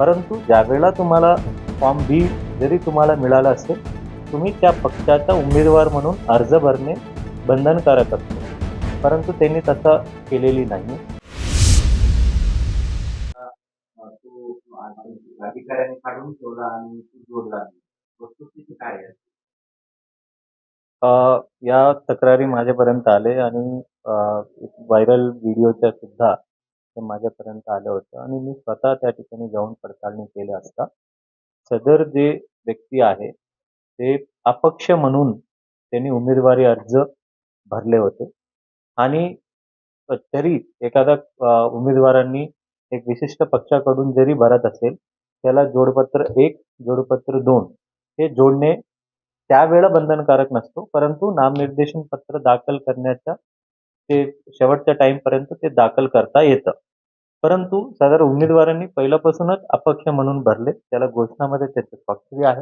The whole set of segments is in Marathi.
परंतु ज्यावेळेला तुम्हाला फॉर्म बी जरी तुम्हाला मिळाला असेल, तुम्ही त्या पक्षाचा उमेदवार म्हणून अर्ज भरणे बंधनकारक असते. परंतु त्यांनी तसं केलेली नाही. तो अधिकाऱ्याने काढून ठेवला आणि तू जोडला. वस्तुस्थिती काय आहे? या तक्रारी माझ्यापर्यंत आले आणि व्हायरल व्हिडिओच्या सुद्धा ते माझ्यापर्यंत आलं होतं आणि मी स्वतः त्या ठिकाणी जाऊन पडताळणी केली असता सदर जे व्यक्ती आहे ते अपक्ष म्हणून त्यांनी उमेदवारी अर्ज भरले होते आणि तरी एखादा उमेदवारांनी एक विशिष्ट पक्षाकडून जरी भरत असेल, त्याला जोडपत्र 1, जोडपत्र 2 हे जोडणे त्यावेळेला बंधनकारक नसतो. परंतु नामनिर्देशन पत्र दाखल करण्याच्या ते शेवटच्या टाईमपर्यंत ते दाखल करता येतं. परंतु सदर उमेदवारांनी पहिल्यापासूनच अपक्ष म्हणून भरले. त्याला घोषणामध्ये त्याचे स्वाक्षरी आहे.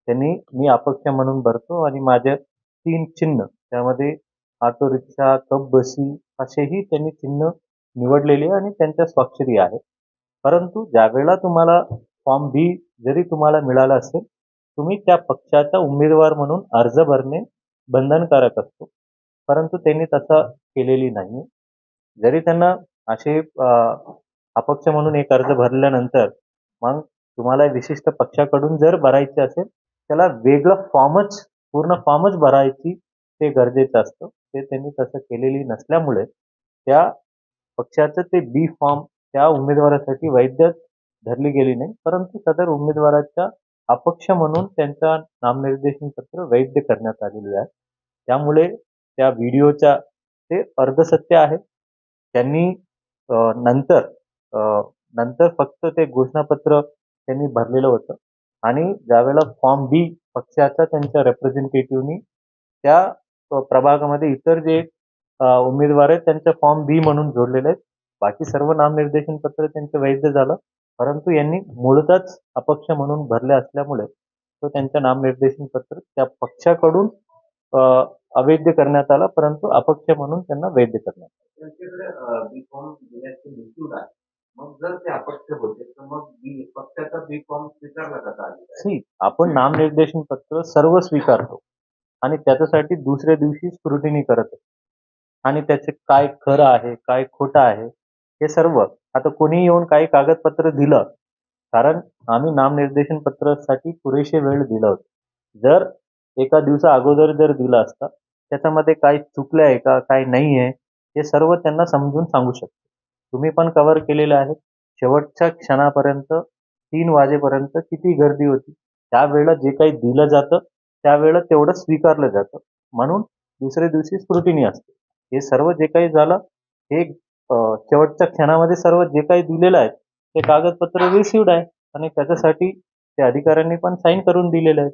त्यांनी मी अपक्ष म्हणून भरतो आणि माझे 3 चिन्ह त्यामध्ये ऑटो रिक्षा, कप बसी असेही त्यांनी चिन्ह निवडलेले आणि त्यांच्या स्वाक्षरी आहे. परंतु ज्यावेळेला तुम्हाला फॉर्म बी जरी तुम्हाला मिळाला असेल, तुम्ही त्या पक्षाचा उमेदवार म्हणून अर्ज भरणे बंधनकारक असतो. परंतु त्यांनी तसं केलेली नाही. जरी त्यांना असे अपक्ष म्हणून एक अर्ज भरल्यानंतर मग तुम्हाला विशिष्ट पक्षाकडून जर भरायचे असेल, त्याला वेगळं फॉर्मच पूर्ण फॉर्मच भरायची ते गरजेचं असतं. ते त्यांनी तसं केलेली नसल्यामुळे त्या पक्षाचं ते बी फॉर्म त्या उमेदवारासाठी वैध धरली गेली नाही. परंतु सदर उमेदवाराच्या अपक्ष म्हणून त्यांचा नामनिर्देशन पत्र वैध करण्यात आलेले आहे. त्यामुळे त्या व्हिडिओच्या ते अर्धसत्य आहे. त्यांनी नंतर नंतर फक्त ते घोषणापत्र त्यांनी भरलेलं होतं आणि ज्यावेळेला फॉर्म बी पक्षाचा त्यांच्या रिप्रेझेंटेटिव्हनी त्या प्रभागामध्ये इतर जे उमेदवार आहेत त्यांच्या फॉर्म बी म्हणून जोडलेले आहेत. बाकी सर्व नामनिर्देशन पत्र त्यांचं वैध झालं. परंतु यांनी मूळतःच अपक्ष म्हणून भरले असल्यामुळे तो त्यांचं नामनिर्देशन पत्र त्या पक्षाकडून अवैध करण्यात आला, परंतु अपक्ष म्हणून त्यांना वैध करण्यात आलं. त्यांच्याकडे बी फॉर्म देण्याचे मजूर आहे. मग जर ते अपक्ष होते तर मग पक्षाचा बी फॉर्म स्वीकारला जाता आला. आपण नामनिर्देशन पत्र सर्व स्वीकारतो आणि त्याच्यासाठी दुसऱ्या दिवशी स्क्रुटिनी करत असतो आणि त्याचे काय खरं आहे, काय खोटं आहे हे सर्व. आता कोणी येऊन काही कागदपत्र दिलं, कारण आम्ही नामनिर्देशन पत्रासाठी पुरेसे वेळ दिला होता. जर एका दिवसा अगोदर जर दिलं असतं, त्याच्यामध्ये काही चुकलं आहे का, काही नाही आहे, हे सर्व त्यांना समजून सांगू शकतो. तुम्ही पण कव्हर केलेलं आहे. शेवटच्या क्षणापर्यंत 3 वाजेपर्यंत किती गर्दी होती. त्यावेळेला जे काही दिलं जातं, त्यावेळेला तेवढं स्वीकारलं जातं. म्हणून दुसऱ्या दिवशी स्क्रुटिनी असते. हे सर्व जे काही झालं, हे शेवटच्या क्षणामध्ये सर्व जे काही दिलेलं आहे, ते कागदपत्र रिसिव्हड आहे आणि त्याच्यासाठी त्या अधिकाऱ्यांनी पण साईन करून दिलेले आहेत.